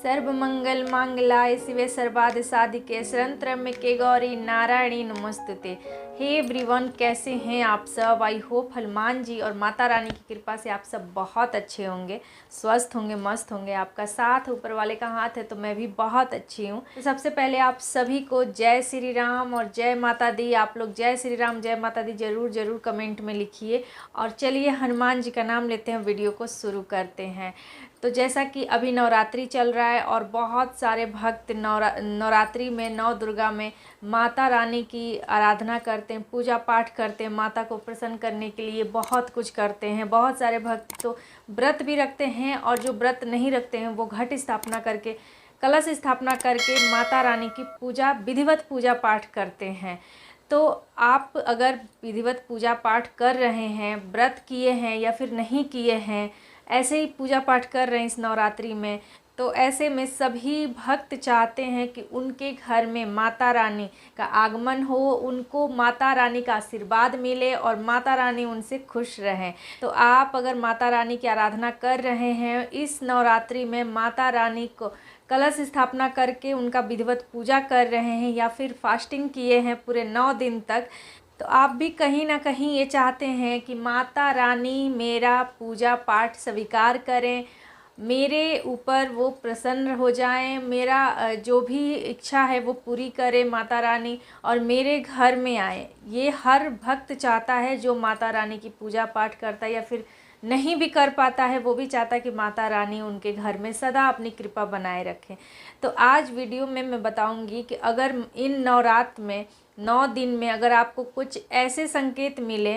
सर्वमंगल मांगलाय शिवे सर्वार्थ साधिके शरण्य गौरी नारायणी नमस्तुते। हे एवरीवन, कैसे हैं आप सब। आई होप हनुमान जी और माता रानी की कृपा से आप सब बहुत अच्छे होंगे, स्वस्थ होंगे, मस्त होंगे। आपका साथ ऊपर वाले का हाथ है तो मैं भी बहुत अच्छी हूँ। तो सबसे पहले आप सभी को जय श्री राम और जय माता दी। आप लोग जय श्री राम जय माता दी ज़रूर कमेंट में लिखिए। और चलिए हनुमान जी का नाम लेते हैं, वीडियो को शुरू करते हैं। तो जैसा कि अभी नवरात्रि चल रहा है और बहुत सारे भक्त नवरात्रि में नौ दुर्गा में माता रानी की आराधना करते हैं, पूजा पाठ करते हैं, माता को प्रसन्न करने के लिए बहुत कुछ करते हैं। बहुत सारे भक्त तो व्रत भी रखते हैं और जो व्रत नहीं रखते हैं वो घट स्थापना करके, कलश स्थापना करके माता रानी की पूजा, विधिवत पूजा पाठ करते हैं। तो आप अगर विधिवत पूजा पाठ कर रहे हैं, व्रत किए हैं या फिर नहीं किए हैं, ऐसे ही पूजा पाठ कर रहे हैं इस नवरात्रि में, तो ऐसे में सभी भक्त चाहते हैं कि उनके घर में माता रानी का आगमन हो, उनको माता रानी का आशीर्वाद मिले और माता रानी उनसे खुश रहें। तो आप अगर माता रानी की आराधना कर रहे हैं इस नवरात्रि में, माता रानी को कलश स्थापना करके उनका विधिवत पूजा कर रहे हैं या फिर फास्टिंग किए हैं पूरे 9 दिन तक, तो आप भी कहीं ना कहीं ये चाहते हैं कि माता रानी मेरा पूजा पाठ स्वीकार करें, मेरे ऊपर वो प्रसन्न हो जाएं, मेरा जो भी इच्छा है वो पूरी करे माता रानी और मेरे घर में आए। ये हर भक्त चाहता है जो माता रानी की पूजा पाठ करता है या फिर नहीं भी कर पाता है, वो भी चाहता है कि माता रानी उनके घर में सदा अपनी कृपा बनाए रखें। तो आज वीडियो में मैं बताऊंगी कि अगर इन नवरात्र में 9 दिन में अगर आपको कुछ ऐसे संकेत मिले,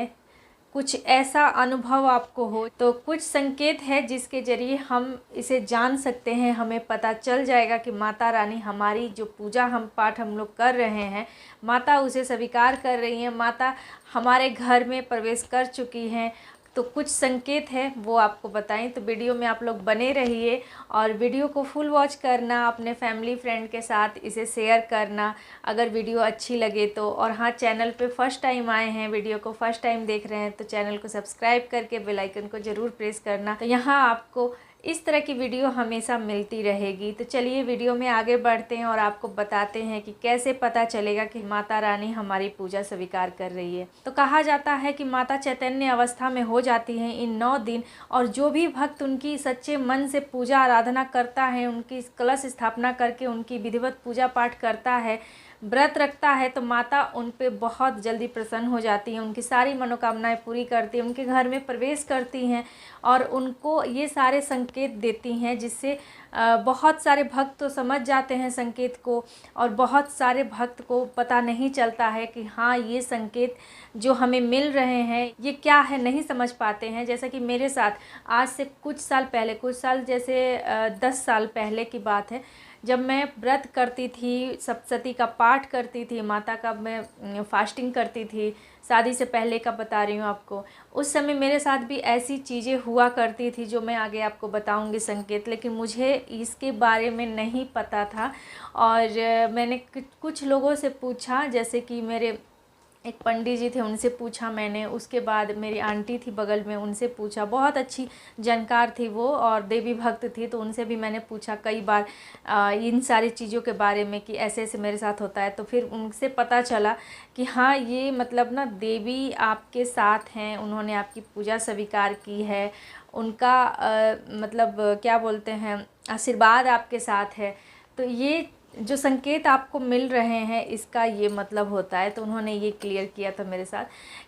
कुछ ऐसा अनुभव आपको हो, तो कुछ संकेत है जिसके ज़रिए हम इसे जान सकते हैं। हमें पता चल जाएगा कि माता रानी हमारी जो पूजा पाठ हम लोग कर रहे हैं, माता उसे स्वीकार कर रही हैं, माता हमारे घर में प्रवेश कर चुकी हैं। तो कुछ संकेत है वो आपको बताएं। तो वीडियो में आप लोग बने रहिए और वीडियो को फुल वॉच करना, अपने फैमिली फ्रेंड के साथ इसे शेयर करना अगर वीडियो अच्छी लगे तो। और हाँ, चैनल पे फर्स्ट टाइम आए हैं, वीडियो को फर्स्ट टाइम देख रहे हैं तो चैनल को सब्सक्राइब करके बेल आइकन को ज़रूर प्रेस करना। तो यहाँ आपको इस तरह की वीडियो हमेशा मिलती रहेगी। तो चलिए वीडियो में आगे बढ़ते हैं और आपको बताते हैं कि कैसे पता चलेगा कि माता रानी हमारी पूजा स्वीकार कर रही है। तो कहा जाता है कि माता चैतन्य अवस्था में हो जाती हैं इन 9 दिन, और जो भी भक्त उनकी सच्चे मन से पूजा आराधना करता है, उनकी कलश स्थापना करके उनकी विधिवत पूजा पाठ करता है, व्रत रखता है, तो माता उन पे बहुत जल्दी प्रसन्न हो जाती हैं, उनकी सारी मनोकामनाएं पूरी करती हैं, उनके घर में प्रवेश करती हैं और उनको ये सारे संकेत देती हैं, जिससे बहुत सारे भक्त तो समझ जाते हैं संकेत को और बहुत सारे भक्त को पता नहीं चलता है कि हाँ, ये संकेत जो हमें मिल रहे हैं ये क्या है, नहीं समझ पाते हैं। जैसा कि मेरे साथ आज से कुछ साल जैसे 10 साल पहले की बात है, जब मैं व्रत करती थी, सप्तशती का पाठ करती थी, माता का मैं फास्टिंग करती थी, शादी से पहले का बता रही हूँ आपको। उस समय मेरे साथ भी ऐसी चीज़ें हुआ करती थी जो मैं आगे आपको बताऊँगी संकेत, लेकिन मुझे इसके बारे में नहीं पता था। और मैंने कुछ लोगों से पूछा, जैसे कि मेरे एक पंडित जी थे, उनसे पूछा मैंने, उसके बाद मेरी आंटी थी बगल में, उनसे पूछा, बहुत अच्छी जानकार थी वो और देवी भक्त थी, तो उनसे भी मैंने पूछा कई बार इन सारी चीज़ों के बारे में कि ऐसे ऐसे मेरे साथ होता है। तो फिर उनसे पता चला कि हाँ, ये मतलब ना देवी आपके साथ हैं, उन्होंने आपकी पूजा स्वीकार की है, उनका मतलब क्या बोलते हैं, आशीर्वाद आपके साथ है। तो ये जो संकेत आपको मिल रहे हैं इसका ये मतलब होता है। तो उन्होंने ये क्लियर किया था मेरे साथ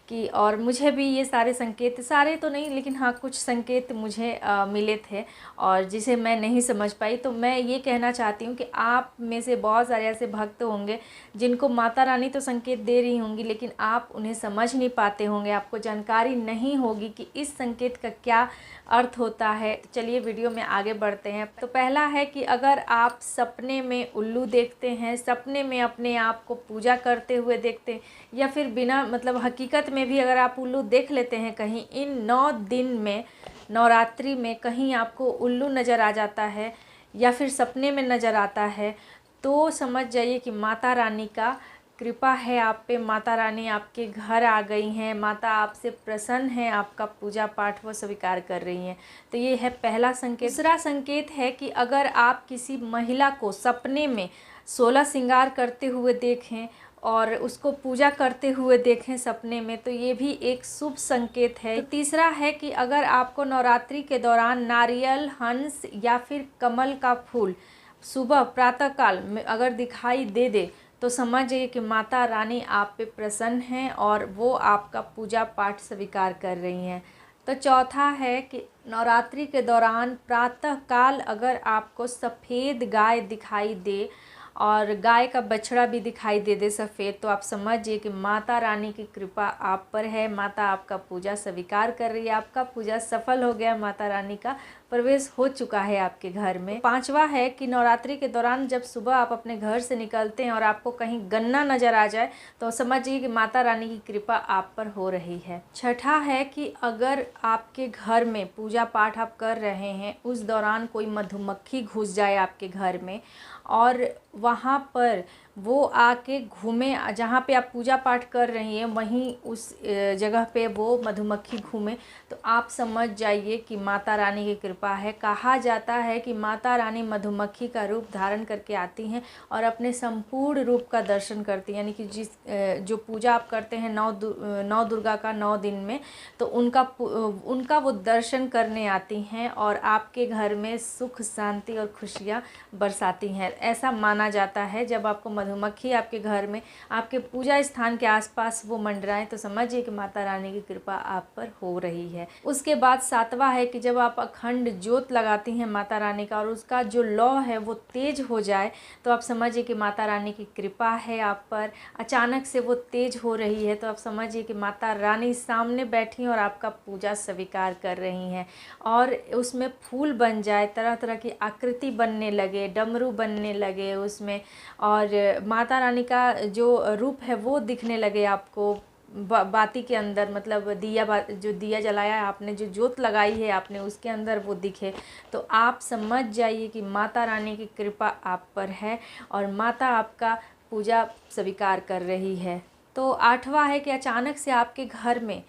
कि, और मुझे भी ये सारे संकेत, सारे तो नहीं लेकिन हाँ कुछ संकेत मुझे मिले थे और जिसे मैं नहीं समझ पाई। तो मैं ये कहना चाहती हूँ कि आप में से बहुत सारे ऐसे भक्त होंगे जिनको माता रानी तो संकेत दे रही होंगी, लेकिन आप उन्हें समझ नहीं पाते होंगे, आपको जानकारी नहीं होगी कि इस संकेत का क्या अर्थ होता है। तो चलिए वीडियो में आगे बढ़ते हैं। तो पहला है कि अगर आप सपने में उल्लू देखते हैं, सपने में अपने आप को पूजा करते हुए देखते हैं, या फिर बिना मतलब हकीकत में भी अगर आप उल्लू देख लेते हैं कहीं, इन 9 दिन में नवरात्रि में कहीं आपको उल्लू नज़र आ जाता है या फिर सपने में नज़र आता है, तो समझ जाइए कि माता रानी का कृपा है आप पे, माता रानी आपके घर आ गई हैं, माता आपसे प्रसन्न हैं, आपका पूजा पाठ वो स्वीकार कर रही हैं। तो ये है पहला संकेत। दूसरा संकेत है कि अगर आप किसी महिला को सपने में 16 श्रृंगार करते हुए देखें और उसको पूजा करते हुए देखें सपने में, तो ये भी एक शुभ संकेत है। तो तीसरा है कि अगर आपको नवरात्रि के दौरान नारियल, हंस या फिर कमल का फूल सुबह प्रातःकाल में अगर दिखाई दे दे तो समझिए कि माता रानी आप पे प्रसन्न हैं और वो आपका पूजा पाठ स्वीकार कर रही हैं। तो चौथा है कि नवरात्रि के दौरान प्रातःकाल अगर आपको सफ़ेद गाय दिखाई दे और गाय का बछड़ा भी दिखाई दे सफ़ेद, तो आप समझिए कि माता रानी की कृपा आप पर है, माता आपका पूजा स्वीकार कर रही है, आपका पूजा सफल हो गया, माता रानी का प्रवेश हो चुका है आपके घर में। पांचवा है कि नवरात्रि के दौरान जब सुबह आप अपने घर से निकलते हैं और आपको कहीं गन्ना नज़र आ जाए तो समझिए कि माता रानी की कृपा आप पर हो रही है। छठा है कि अगर आपके घर में पूजा पाठ आप कर रहे हैं, उस दौरान कोई मधुमक्खी घुस जाए आपके घर में और वहाँ पर वो आके घूमे, जहाँ पे आप पूजा पाठ कर रही हैं वहीं उस जगह पे वो मधुमक्खी घूमे, तो आप समझ जाइए कि माता रानी की कृपा है। कहा जाता है कि माता रानी मधुमक्खी का रूप धारण करके आती हैं और अपने संपूर्ण रूप का दर्शन करती हैं, यानी कि जो पूजा आप करते हैं नौ दुर्गा का 9 दिन में, तो उनका वो दर्शन करने आती हैं और आपके घर में सुख शांति और खुशियाँ बरसाती हैं। ऐसा माना जाता है जब आपको मधुमक्खी आपके घर में, आपके पूजा स्थान के आसपास वो मंडराएं, तो समझिए कि माता रानी की कृपा आप पर हो रही है। उसके बाद सातवां है कि जब आप अखंड ज्योत लगाती हैं माता रानी का और उसका जो लौ है वो तेज हो जाए, तो आप समझिए कि माता रानी की कृपा है आप पर। अचानक से वो तेज हो रही है तो आप समझिए कि माता रानी सामने बैठी और आपका पूजा स्वीकार कर रही हैं। और उसमें फूल बन जाए, तरह तरह की आकृति बनने लगे, डमरू बनने लगे उसमें, और माता रानी का जो रूप है वो दिखने लगे आपको बाती के अंदर, मतलब जो दिया जलाया है आपने, जो ज्योत लगाई है आपने, उसके अंदर वो दिखे, तो आप समझ जाइए कि माता रानी की कृपा आप पर है और माता आपका पूजा स्वीकार कर रही है। तो आठवां है कि अचानक से आपके घर में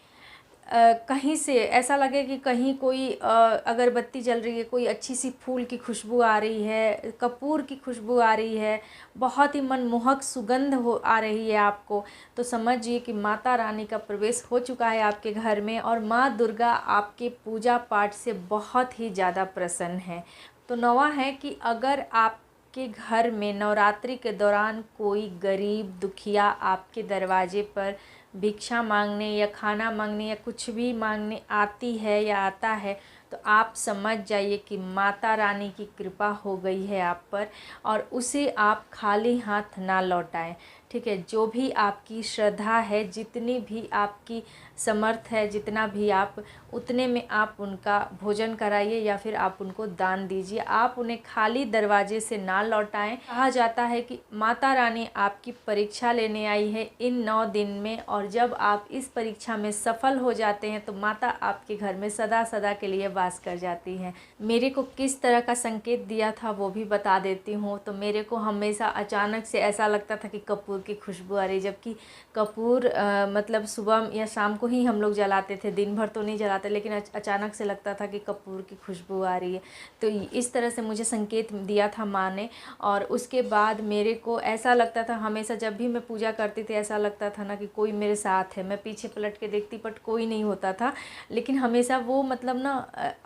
कहीं से ऐसा लगे कि कहीं कोई अगरबत्ती जल रही है, कोई अच्छी सी फूल की खुशबू आ रही है, कपूर की खुशबू आ रही है, बहुत ही मनमोहक सुगंध आ रही है आपको, तो समझिए कि माता रानी का प्रवेश हो चुका है आपके घर में और माँ दुर्गा आपके पूजा पाठ से बहुत ही ज़्यादा प्रसन्न है। तो नौवां है कि अगर आपके घर में नवरात्रि के दौरान कोई गरीब दुखिया आपके दरवाजे पर भिक्षा मांगने या खाना मांगने या कुछ भी मांगने आती है या आता है, तो आप समझ जाइए कि माता रानी की कृपा हो गई है आप पर और उसे आप खाली हाथ ना लौटाएं। ठीक है, जो भी आपकी श्रद्धा है, जितनी भी आपकी समर्थ है, जितना भी आप, उतने में आप उनका भोजन कराइए या फिर आप उनको दान दीजिए। आप उन्हें खाली दरवाजे से ना लौटाएं। कहा जाता है कि माता रानी आपकी परीक्षा लेने आई है इन 9 दिन में, और जब आप इस परीक्षा में सफल हो जाते हैं तो माता आपके घर में सदा सदा के लिए वास कर जाती हैं। मेरे को किस तरह का संकेत दिया था वो भी बता देती हूँ। तो मेरे को हमेशा अचानक से ऐसा लगता था कि कपूर की खुशबू आ रही, जबकि कपूर मतलब सुबह या शाम को ही हम लोग जलाते थे, दिन भर तो नहीं जलाते, लेकिन अचानक से लगता था कि कपूर की खुशबू आ रही है। तो इस तरह से मुझे संकेत दिया था माँ ने। और उसके बाद मेरे को ऐसा लगता था, हमेशा जब भी मैं पूजा करती थी ऐसा लगता था ना कि कोई मेरे साथ है। मैं पीछे पलट के देखती बट कोई नहीं होता था, लेकिन हमेशा वो मतलब ना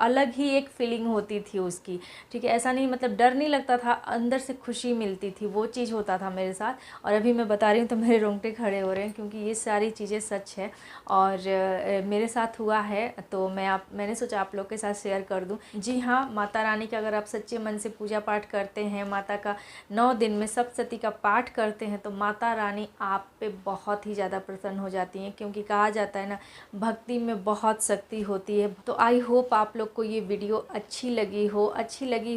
अलग ही एक फीलिंग होती थी उसकी। ठीक है, ऐसा नहीं, मतलब डर नहीं लगता था, अंदर से खुशी मिलती थी, वो चीज़ होता था मेरे साथ। और अभी मैं बता रही हूँ तो मेरे रोंगटे खड़े हो रहे हैं, क्योंकि ये सारी चीज़ें सच है और मेरे साथ हुआ है, तो मैंने सोचा आप लोग के साथ शेयर कर दूँ। जी हाँ, माता रानी का अगर आप सच्चे मन से पूजा पाठ करते हैं, माता का 9 दिन में सप्तशती का पाठ करते हैं, तो माता रानी आप पे बहुत ही ज़्यादा प्रसन्न हो जाती हैं, क्योंकि कहा जाता है ना, भक्ति में बहुत शक्ति होती है। तो आई होप आप लोग को ये वीडियो अच्छी लगी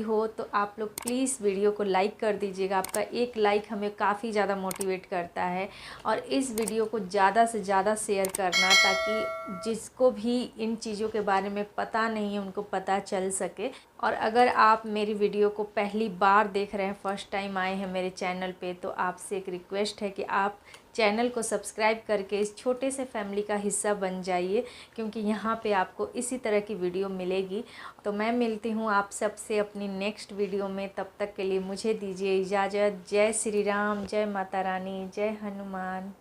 हो तो आप लोग प्लीज़ वीडियो को लाइक कर दीजिएगा। आपका एक लाइक हमें काफ़ी ज़्यादा मोटिवेट करता है, और इस वीडियो को ज़्यादा से ज़्यादा शेयर करना, ताकि जिसको भी इन चीज़ों के बारे में पता नहीं है उनको पता चल सके। और अगर आप मेरी वीडियो को पहली बार देख रहे हैं, फर्स्ट टाइम आए हैं मेरे चैनल पे, तो आपसे एक रिक्वेस्ट है कि आप चैनल को सब्सक्राइब करके इस छोटे से फैमिली का हिस्सा बन जाइए, क्योंकि यहाँ पे आपको इसी तरह की वीडियो मिलेगी। तो मैं मिलती हूँ आप सबसे अपनी नेक्स्ट वीडियो में, तब तक के लिए मुझे दीजिए इजाज़त। जय श्री राम, जय माता रानी, जय हनुमान।